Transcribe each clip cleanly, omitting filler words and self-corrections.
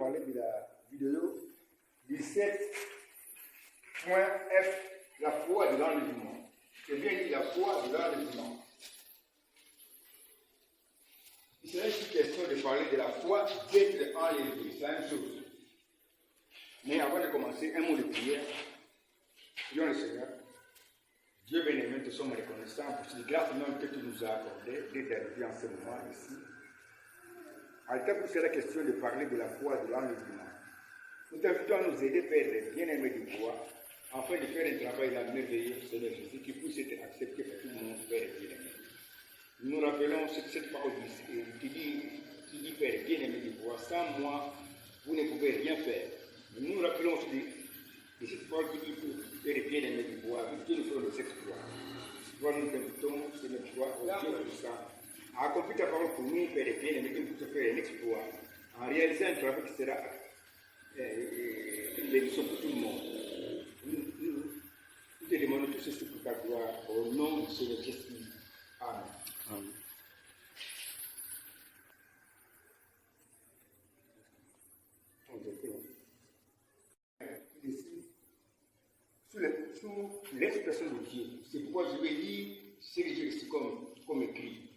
parler de la vidéo 17.f, la foi de l'enlèvement. C'est bien dit la foi de l'enlèvement. Il serait ici question de parler de la foi d'être enlevé. C'est la même chose. Mais avant de commencer, un mot de prière. Prions le Seigneur. Dieu bien-aimé, nous sommes reconnaissants pour cette grâce même que tu nous as accordée d'être arrivé en ce moment ici. À l'état où c'est la question de parler de la foi de l'enlèvement. Nous t'invitons à nous aider, Père, bien-aimé du roi, afin de faire un travail là merveilleux, Seigneur Jésus, qui puisse être accepté par tout le monde, Père bien-aimé. Nous nous rappelons cette parole qui dit, Père bien-aimé du roi, sans moi, vous ne pouvez rien faire. Nous nous rappelons aussi de cette parole qui dit, Père bien-aimé du roi, avec Dieu nous ferons des exploits. Toi, nous t'invitons, Seigneur, toi, au Dieu puissant, à accomplir ta parole pour nous, Père bien-aimé, que nous puissions faire un exploit, en réalisant un travail qui sera une bénédiction pour tout le monde. Nous te demandons tout ceci pour ta gloire, au nom du Seigneur Jésus. Amen. Amen. Sous l'expression de Dieu, c'est pourquoi je vais lire ce que j'ai reçu comme écrit.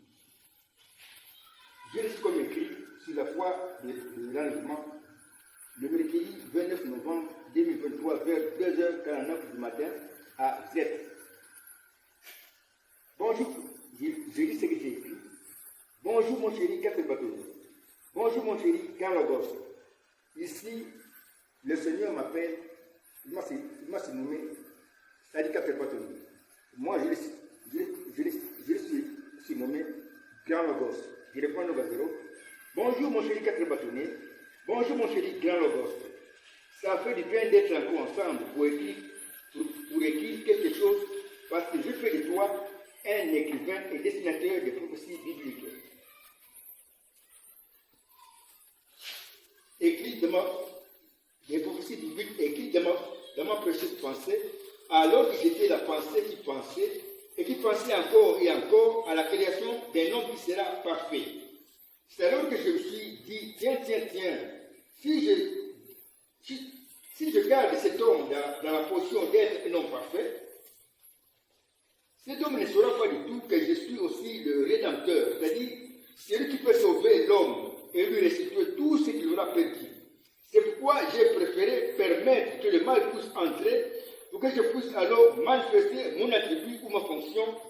J'ai reçu comme écrit sur la foi de l'enlèvement le mercredi 29 novembre 2023 vers 2h49 du matin à Z. Bonjour, je lis ce que j'ai écrit. Bonjour mon chéri Quatre Bâtonniers. Bonjour mon chéri Carlos. Ici, le Seigneur m'appelle, il m'a nommé Sadi Quatre Bâtonniers. Moi, je suis nommé Grand Logos. Je réponds au 0. Bonjour mon chéri Quatre Bâtonniers. Bonjour mon chéri Grand Logos. Ça fait du bien d'être encore ensemble pour écrire quelque chose parce que je fais de toi un écrivain et dessinateur de prophéties bibliques. Écrit des prophéties bibliques écrites dans ma précieuse pensée, alors que j'étais la pensée qui pensait et qui pensait encore et encore à la création d'un homme qui sera parfait. C'est alors que je me suis dit, tiens, si je garde cet homme dans la position d'être un homme parfait, cet homme ne saura pas du tout que je suis aussi le Rédempteur, c'est-à-dire celui qui peut sauver l'homme et lui restituer tout ce qu'il aura perdu. C'est pourquoi j'ai préféré permettre que le mal puisse entrer pour que je puisse alors manifester mon attribut ou ma fonction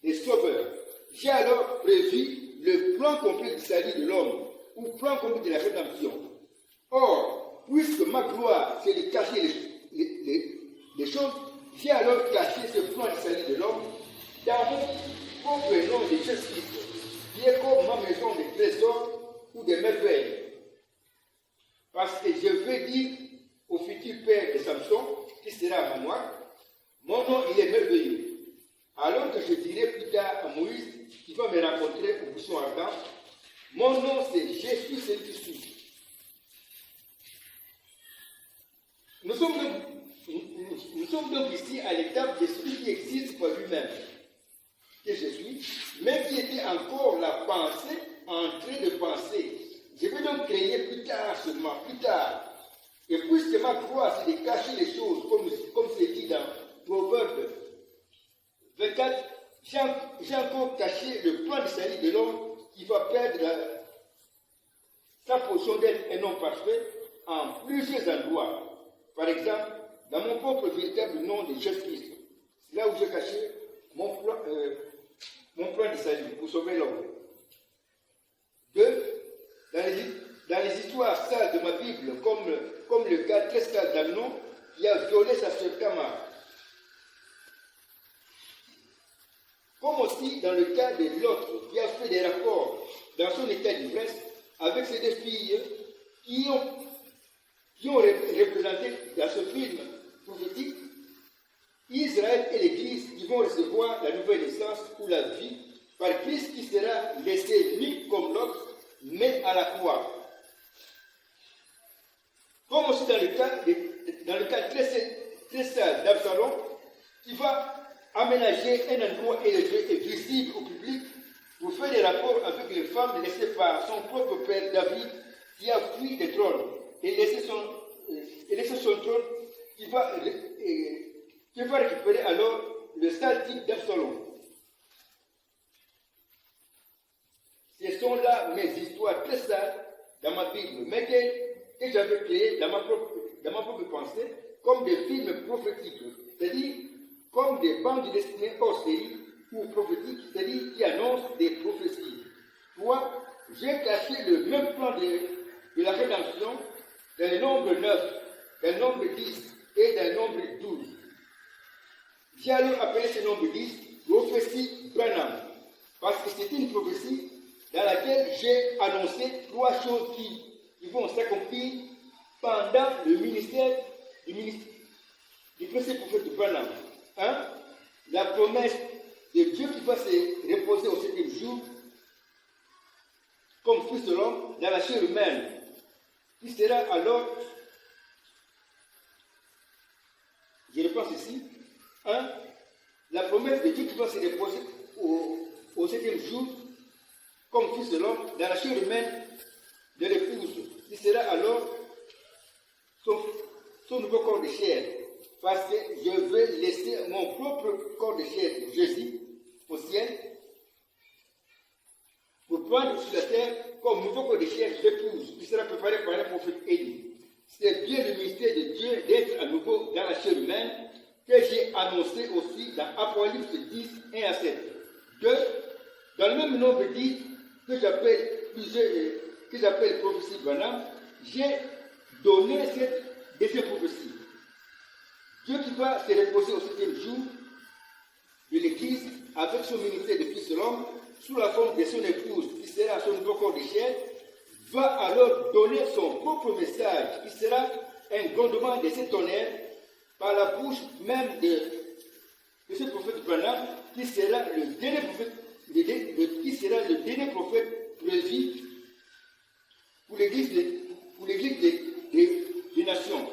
de sauveur. J'ai alors prévu le plan complet du salut de l'homme ou plan complet de la rédemption. Or, puisque ma gloire, c'est de cacher les choses, j'ai alors caché ce plan du salut de l'homme dans mon propre nom de Jésus-Christ, qui est comme ma maison de trésors ou de merveilles. Parce que je vais dire au futur père de Samson, qui sera à moi, mon nom il est merveilleux. Alors que je dirai plus tard à Moïse, qui va me rencontrer au buisson ardent, mon nom c'est Jésus c'est Christ. Nous sommes donc ici à l'étape de celui qui existe par lui-même, que je suis, mais qui était encore la pensée en train de penser. Je vais donc créer plus tard seulement, plus tard. Et puisque ma gloire c'est de cacher les choses, comme c'est dit dans Proverbe 24, j'ai encore caché le plan de salut de l'homme qui va perdre sa position d'être un homme parfait en plusieurs endroits. Par exemple, dans mon propre véritable nom de Jésus-Christ, c'est là où j'ai caché mon plan de salut pour sauver l'homme. 2. Dans les histoires sales de ma Bible, comme le cas très sale d'Amnon qui a violé sa sœur Tamar. Comme aussi dans le cas de l'autre qui a fait des rapports dans son état d'ivresse avec ces deux filles qui ont représenté dans ce film prophétique Israël et l'Église qui vont recevoir la nouvelle naissance ou la vie par Christ qui sera laissé libre comme l'autre, mais à la croix. Comme aussi dans le cas très sale d'Absalom, qui va aménager un endroit élevé et visible au public pour faire des rapports avec les femmes laissées par son propre père David qui a fui des trônes et laissé son trône, qui va récupérer alors le sale type d'Absalom. Ce sont là mes histoires très sales dans ma Bible, mais que j'avais créées dans ma propre pensée, comme des films prophétiques, c'est-à-dire comme des bandes dessinées hors série ou prophétiques, c'est-à-dire qui annoncent des prophéties. Toi, j'ai caché le même plan de la rédemption d'un nombre 9, d'un nombre 10 et d'un nombre 12. J'ai alors appelé ce nombre 10 prophétie Branham, parce que c'était une prophétie dans laquelle j'ai annoncé 3 choses qui vont s'accomplir pendant le ministère du précieux prophète Branham. 1. La promesse de Dieu qui va se reposer au 7e jour comme fils de l'homme dans la chair humaine, qui sera alors, je repense ici, 1. La promesse de Dieu qui va se reposer au 7e jour comme fils de l'homme dans la chair humaine de l'épouse, qui sera alors son nouveau corps de chair, parce que je vais laisser mon propre corps de chair, Jésus, au ciel, pour prendre sur la terre comme nouveau corps de chair d'épouse, qui sera préparé par le prophète Élie. C'est bien le mystère de Dieu d'être à nouveau dans la chair humaine que j'ai annoncé aussi dans Apocalypse 10, 1 à 7. 2. Dans le même nombre 10 que j'appelle prophétie Branham, j'ai donné cette deuxième prophétie. Dieu qui va se reposer au 7e jour de l'Église avec son ministère de fils de l'homme, sous la forme de son épouse, qui sera son nouveau corps de chair, va alors donner son propre message, qui sera un grondement de ses tonnerres par la bouche même de ce prophète Branham, qui sera le dernier prophète prévu pour l'Église des nations.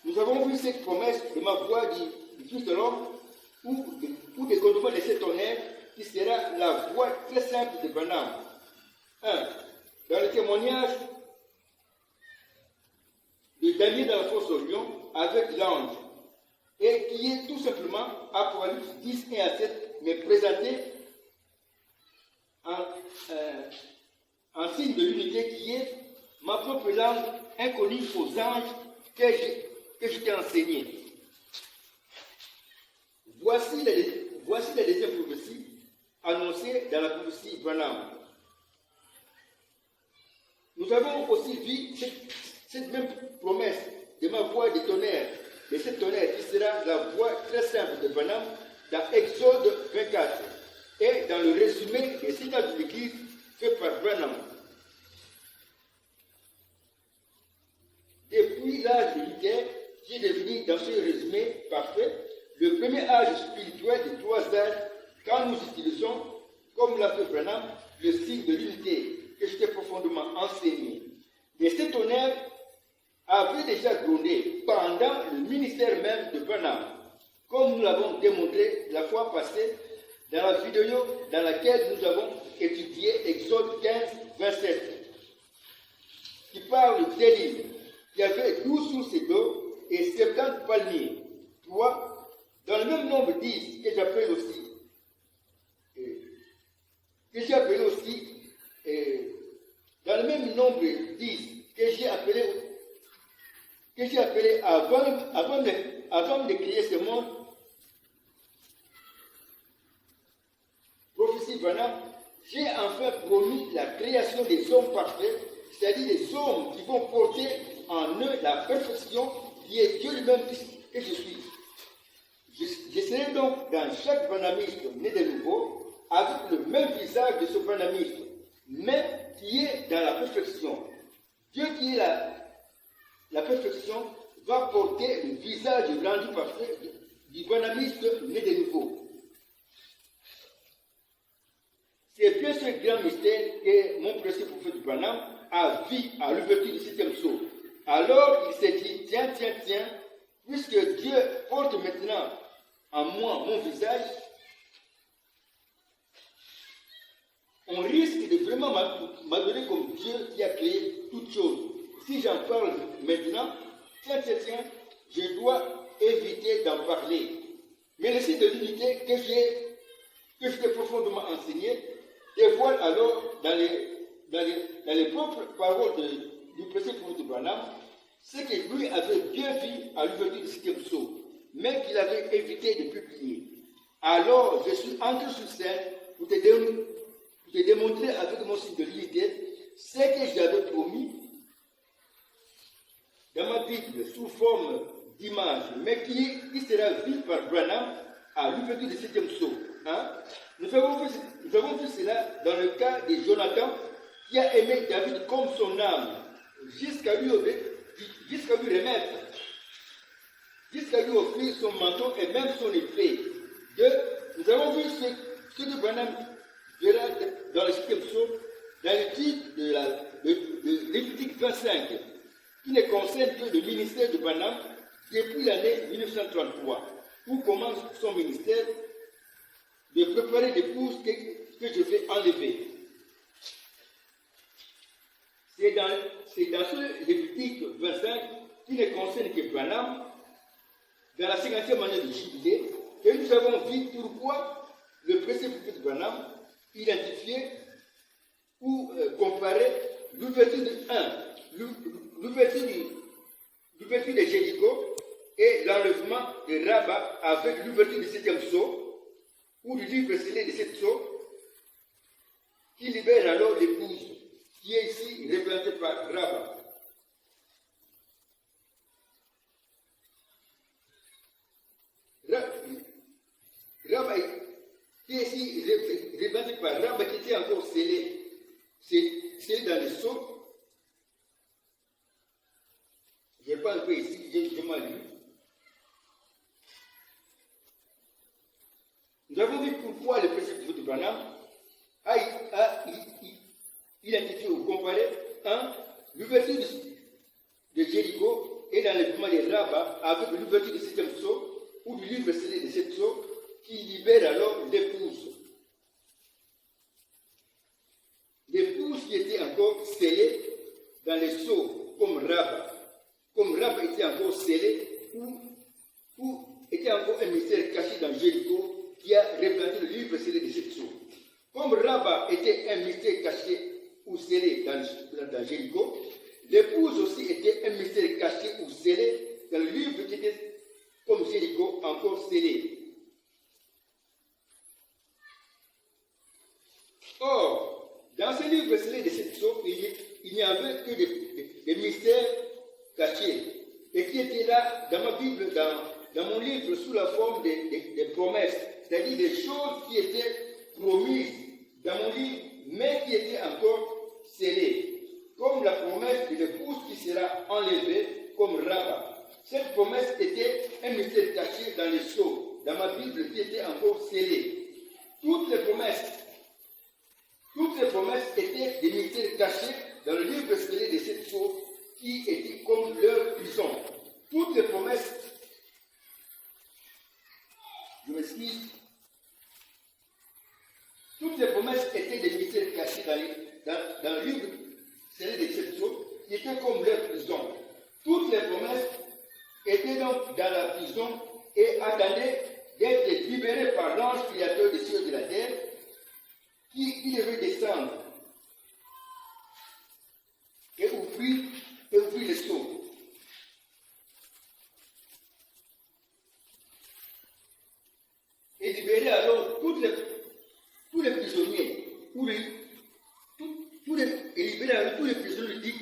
Nous avons vu cette promesse de ma voix du Fils de l'homme, ou des grondements de ces tonnerres, qui sera la voix très simple de Branham. 1. Dans le témoignage de Daniel dans la fosse au lion avec l'ange, et qui est tout simplement Apocalypse 10, 1 à 7, mais présenté en signe de l'unité qui est ma propre langue inconnue aux anges que je t'ai enseigné. Voici la deuxième prophétie annoncée dans la prophétie Branham. Nous avons aussi vu cette même promesse de ma voix de tonnerre, de cette tonnerre qui sera la voix très simple de Branham dans Exode 24 et dans le résumé des signes de l'Église fait par Branham. Depuis l'âge de Luther, qui est devenu dans ce résumé parfait le premier âge spirituel de 3 âges, quand nous utilisons, comme l'a fait Branham, le signe de l'unité que je t'ai profondément enseigné. Et cet honneur avait déjà grondé pendant le ministère même de Branham, comme nous l'avons démontré la fois passée dans la vidéo dans laquelle nous avons étudié Exode 15, 27, qui parle d'Élie, qui avait 12 sources d'eau et 70 palmiers. 3. Dans le même nombre 10 que j'appelle aussi, dans le même nombre 10 que j'ai appelé avant de créer ce monde, prophétie Branham, j'ai enfin promis la création des hommes parfaits, c'est-à-dire des hommes qui vont porter en eux la perfection qui est Dieu lui-même que je suis. Je serai donc dans chaque branhamiste né de nouveau avec le même visage de ce branhamiste, mais qui est dans la perfection. Dieu qui est la perfection va porter le visage rendu parfait du branhamiste né de nouveau. C'est bien ce grand mystère que mon précieux prophète Branham a vu à l'ouverture du 7e sceau. Alors il s'est dit, tiens, puisque Dieu porte maintenant en moi mon visage, on risque de vraiment m'adorer comme Dieu qui a créé toutes choses. Si j'en parle maintenant, tiens, je dois éviter d'en parler. Mais le signe de l'unité que je t'ai profondément enseigné dévoile alors dans les propres paroles du précepteur de Branham ce que lui avait bien vu à l'ouverture du 7e sceau, mais qu'il avait évité de publier. Alors, je suis entré sur scène pour te démontrer avec mon signe de l'unité ce que j'avais promis dans ma Bible sous forme d'image, mais qui sera vu par Branham à l'ouverture du 7e sceau. Hein? Nous avons vu cela dans le cas de Jonathan, qui a aimé David comme son âme, jusqu'à lui remettre, jusqu'à lui offrir son manteau et même son épée. Nous avons vu ce que Branham verra dans le 7e sceau, dans le titre de Lévitique 25, qui ne concerne que le ministère de Branham depuis l'année 1933, où commence son ministère de préparer l'épouse que je vais enlever. C'est dans ce Lévitique 25 qui ne concerne que Branham, dans la 50e année de Jubilé, que nous avons vu pourquoi le précepteur de Branham identifiait ou comparait l'ouverture de Jéricho et l'enlèvement de Rabba avec l'ouverture du 7e sceau, ou du livre scellé de 7 sceaux, qui libère alors l'épouse, qui est ici représentée par Rabba. Rabba qui est ici représentée par Rabba, qui était encore scellé. C'est scellé dans le sceau. Je n'ai pas un peu ici, j'ai mal lu. Nous avons vu pourquoi le précepteur de Branham a identifié ou comparé l'ouverture de Jéricho et l'enlèvement des Rabba avec l'ouverture du 7e sceau ou du livre scellé de 7 sceaux qui libère alors l'épouse. L'épouse qui était encore scellée dans les sceaux comme Rabba. Comme Rabba était encore scellé ou était encore un mystère caché dans Jéricho qui a représenté le livre scellé de 7 sceaux. Comme Rabba était un mystère caché ou scellé dans Jéricho, l'épouse aussi était un mystère caché ou scellé dans le livre qui était comme Jéricho encore scellé. Or, dans ce livre scellé de 7 sceaux, il n'y avait que des mystères cachés et qui étaient là dans ma Bible, dans mon livre, sous la forme des promesses, c'est-à-dire des choses qui étaient promises dans mon livre, mais qui étaient encore scellées, comme la promesse de l'épouse qui sera enlevée comme Rabba. Cette promesse était un mystère caché dans les sceaux, dans ma Bible, qui était encore scellée. Toutes les promesses étaient des mystères cachés dans le livre scellé de 7 sceaux, qui étaient comme leur prison. Toutes les promesses, je m'excuse, toutes les promesses étaient des mystères cachés dans le livre scellé de 7 sceaux, qui étaient comme leur prison. Toutes les promesses étaient donc dans la prison et attendaient d'être libérées par l'ange créateur des cieux et de la terre, qui devait descendre et ouvrir les sceaux. Et libérer alors tous les prisonniers, et libérer alors tous les prisonniers du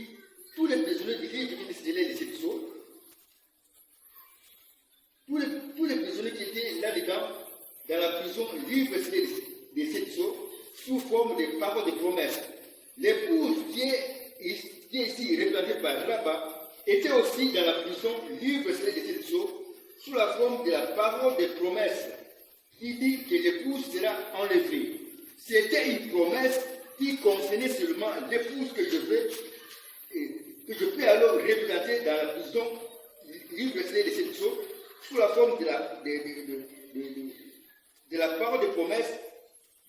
livre qui était scellé de 7 sceaux, tous les prisonniers qui étaient là-dedans, dans la prison, livre scellé de 7 sceaux, sous forme de paroles de promesses. L'épouse qui est ici représentée par Rabba était aussi dans la prison, livre scellé de 7 sceaux, sous la forme de la parole de promesses, qui dit que l'épouse sera enlevée. C'était une promesse qui concernait seulement l'épouse que je peux alors représenter dans la prison, livre scellé de 7 sceaux, sous la forme de la parole de promesse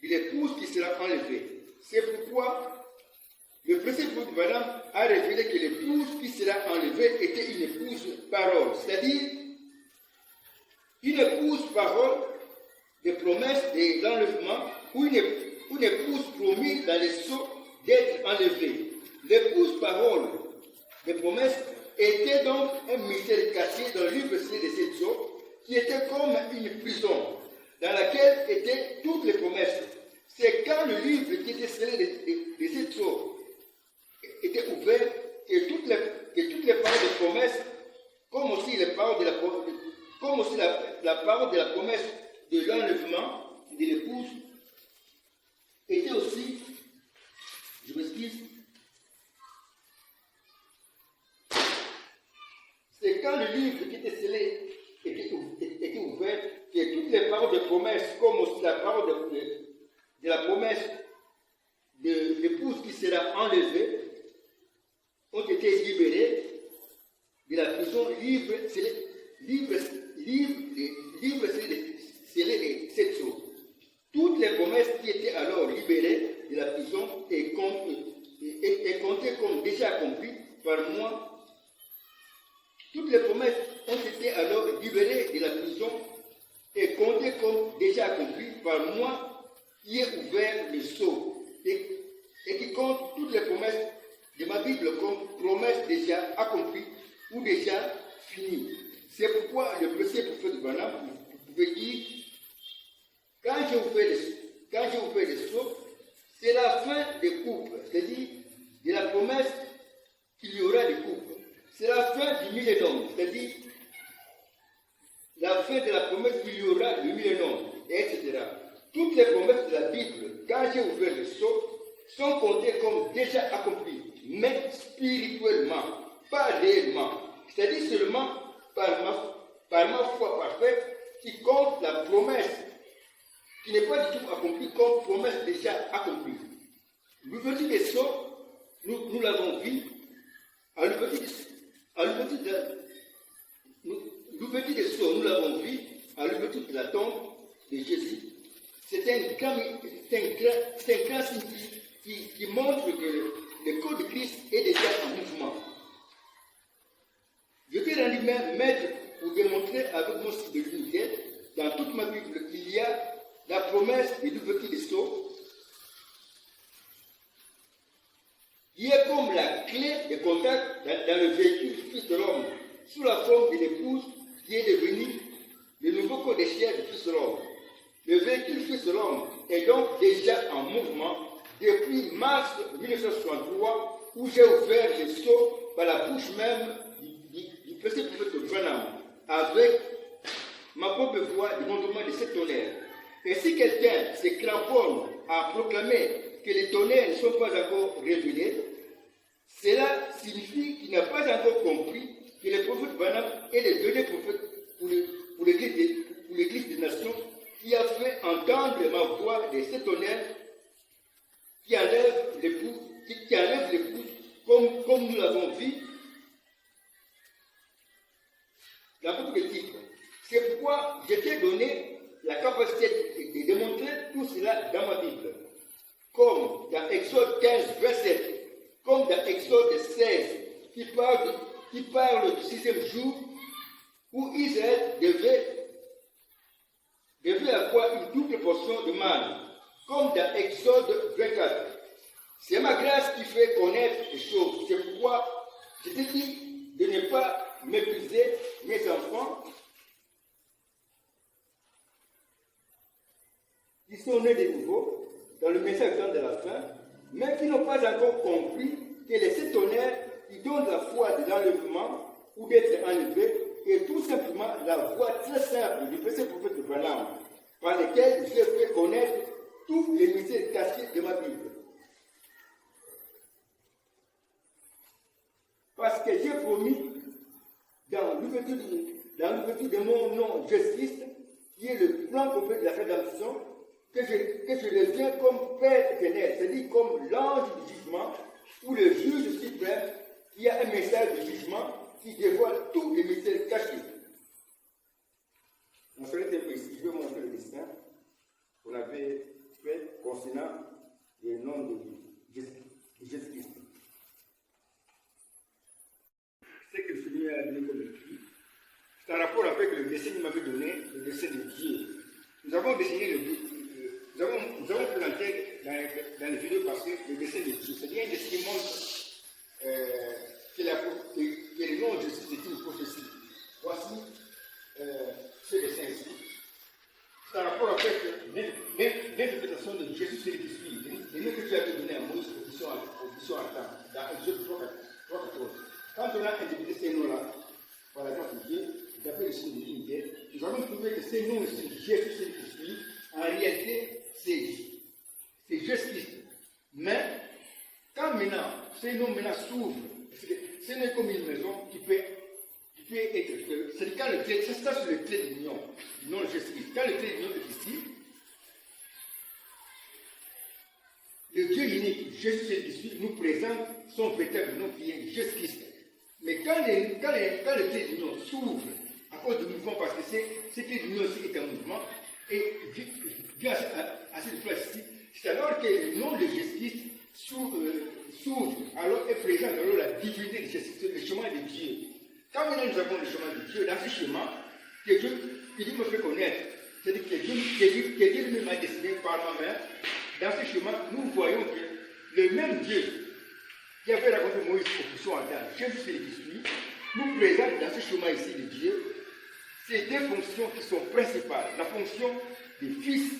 de l'épouse qui sera enlevée. C'est pourquoi le précédent Branham a révélé que l'épouse qui sera enlevée était une épouse parole, c'est-à-dire une épouse parole des promesses de l'enlèvement ou une épouse promise dans les sceaux d'être enlevée. L'épouse parole des promesses était donc un mystère caché dans le livre scellé de ces sceaux qui était comme une prison dans laquelle étaient toutes les promesses. C'est quand le livre qui était scellé de ces sceaux était ouvert que toutes les paroles de promesses, comme aussi les paroles de la parole de la promesse de l'enlèvement de l'épouse, était aussi, je m'excuse, c'est quand le livre qui était scellé était ouvert que toutes les paroles de promesse, comme aussi la parole de la promesse de l'épouse qui sera enlevée, ont été libérés de la prison scellée de cette chose. Toutes les promesses qui étaient alors libérées de la prison et comptées comme déjà accomplies par moi. Toutes les promesses ont été alors libérées de la prison et comptées comme déjà accomplies par moi qui ai ouvert le sceau et qui compte toutes les promesses de ma Bible comme promesses déjà accomplies ou déjà finies. C'est pourquoi le précieux prophète Branham pouvait dire, quand je vous fais des sceaux, c'est la fin des couples, c'est-à-dire de la promesse qu'il y aura des couples. C'est la fin du millénaire, c'est-à-dire la fin de la promesse qu'il y aura du millénaire, etc. Toutes les promesses de la Bible, quand j'ai ouvert le sceau, sont comptées comme déjà accomplies, mais spirituellement, pas réellement. C'est-à-dire seulement par ma foi parfaite qui compte la promesse, qui n'est pas du tout accomplie comme promesse déjà accomplie. L'ouverture des sceaux, nous l'avons vu, à l'ouverture des sceaux, nous l'avons vu à l'ouverture de la tombe de Jésus. C'est un grand signe qui montre que le corps de Christ est déjà en mouvement. Je t'ai rendu maître pour démontrer avec mon site de l'unité, dans toute ma Bible, qu'il y a la promesse de l'ouverture des sceaux, qui est comme la clé de contact dans le véhicule Fils de l'homme, sous la forme de l'épouse qui est devenue le nouveau corps de chair du Fils de l'homme. Le véhicule Fils de l'homme est donc déjà en mouvement depuis mars 1963, où j'ai ouvert le sceau par la bouche même du précieux prophète Branham, avec ma propre voix du mouvement de ce tonnerre. Et si quelqu'un se cramponne à proclamer que les tonnerres ne sont pas encore révélés, cela signifie qu'il n'a pas encore compris que le prophète Branham est le dernier prophète pour l'Église des nations qui a fait entendre ma voix de ce tonnerre qui enlève l'épouse, comme nous l'avons vu dans beaucoup de titres. C'est pourquoi je t'ai donné la capacité de démontrer tout cela dans ma Bible. Comme dans Exode 15, verset 7, comme dans Exode 16, qui parle du 6e jour, où Israël devait avoir une double portion de manne, comme dans Exode 24. C'est ma grâce qui fait connaître les choses. C'est pourquoi je te dis de ne pas mépriser mes enfants qui sont nés de nouveau dans le message de la fin, mais qui n'ont pas encore compris que les sept tonnerres qui donnent la foi de l'enlèvement ou d'être enlevé est tout simplement la voie très simple du précieux prophète Branham, par lequel j'ai fait connaître tous les mystères cachés de ma Bible. Parce que j'ai promis dans l'ouverture de mon nom Jésus-Christ, qui est le plan complet de la rédemption, que je deviens comme Père éternel, c'est-à-dire comme l'ange du jugement ou le juge suprême qui a un message de jugement qui dévoile tous les mystères cachés. On serait ici, je vais montrer le dessin qu'on avait fait concernant le nom de Jésus-Christ. Ce que le Seigneur a donné comme écrit, c'est en rapport avec le dessin qu'il m'avait donné, le dessin de Dieu. Nous avons dessiné nous avons présenté dans les vidéos passées le dessin de Dieu. C'est-à-dire un dessin qui montre que le nom de Jésus est une prophétie. Voici ce dessin ici. C'est en rapport avec l'interprétation de Jésus, c'est qui suit. Les noms que tu as donné à Moïse, position à temps, dans Exode 3:14. Quand on a interprété ces noms-là, par la grâce de Dieu, d'après le signe de l'unité, nous avons trouvé que ces noms ici, Jésus, c'est qui suit, en réalité, c'est Jésus-Christ. Mais, quand maintenant, ces noms s'ouvrent, ce n'est comme une maison qui peut être. C'est quand le trait, c'est ça sur le trait d'union, non Jésus-Christ. Quand le trait d'union est ici, le Dieu unique, Jésus-Christ, nous présente son véritable nom qui est Jésus-Christ. Mais quand le trait d'union s'ouvre à cause du mouvement, parce que ce trait d'union aussi est un mouvement, et Dieu à cette place-ci, c'est alors que le nom de Jésus-Christ s'ouvre, alors est présent alors la divinité de Jésus-Christ, le chemin de Dieu. Quand maintenant nous avons le chemin de Dieu, dans ce chemin, que Dieu me fait connaître, c'est-à-dire que Dieu lui m'a dessiné par ma main, dans ce chemin, nous voyons que le même Dieu qui avait raconté Moïse au puissant en terre, Jésus-Christ, nous présente dans ce chemin ici de Dieu ces deux fonctions qui sont principales. La fonction du Fils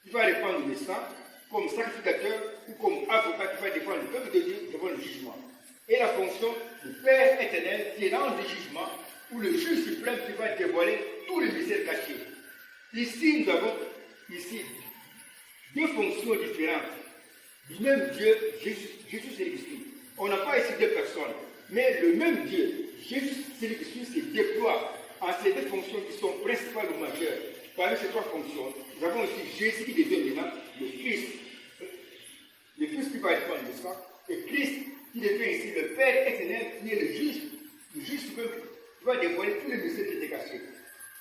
qui va répandre le sang comme sacrificateur ou comme avocat qui va défendre le peuple de Dieu devant le jugement. Et la fonction du Père éternel qui est dans le jugement où le juge suprême qui va dévoiler tous les mystères cachés. Ici, nous avons deux fonctions différentes du même Dieu, Jésus-Christ. On n'a pas ici deux personnes, mais le même Dieu, Jésus-Christ, se déploie en ces deux fonctions qui sont principales ou majeures. Parmi ces trois fonctions, nous avons ici Jésus qui devient maintenant le Fils qui va répondre le sang, et Christ qui devient ici le Père éternel qui est le juge suprême qui va dévoiler tous les mystères qui étaient cachés.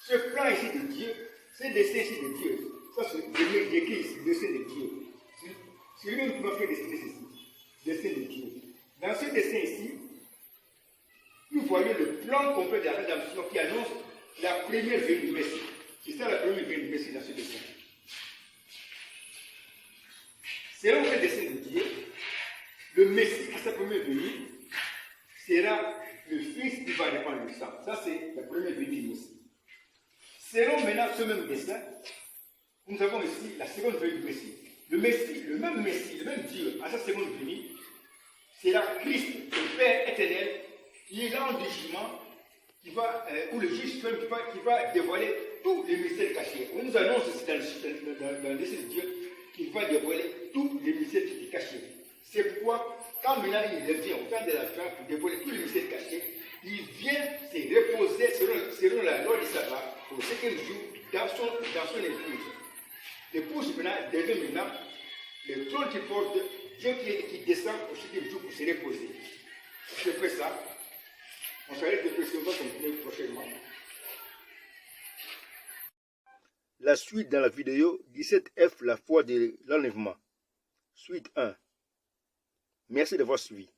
Ce plan ici de Dieu, ce dessin ici de Dieu, ça c'est décrit ici, le dessin de Dieu. C'est lui-même qui m'a fait dessiner ceci, dessin de Dieu. Dans ce dessin ici, nous voyons le plan complet de la rédemption qui annonce la première venue du Messie. C'est ça la première venue du Messie dans ce dessin. Selon le dessin de Dieu, le Messie à sa première venue sera le Fils qui va répandre le sang. Ça, c'est la première venue du Messie. Selon maintenant ce même dessin, nous avons ici la seconde venue du Messie. Le même Dieu, à sa seconde venue, sera Christ, le Père éternel, qui est dans le jugement, ou le juge suprême qui va dévoiler tous les mystères cachés. On nous annonce ici dans le dessin de Dieu qu'il va dévoiler tous les mystères qui étaient cachés. C'est pourquoi, quand maintenant il revient au temps de la fin pour dévoiler tous les mystères cachés, il vient se reposer selon la loi du sabbat au 5e jour dans son épouse. L'épouse maintenant devient maintenant le trône qui porte Dieu qui descend au 5e jour pour se reposer. Je fais ça. On s'arrête de pression, on va continuer prochainement. La suite dans la vidéo 17F, la foi de l'enlèvement. Suite 1. Merci d'avoir suivi.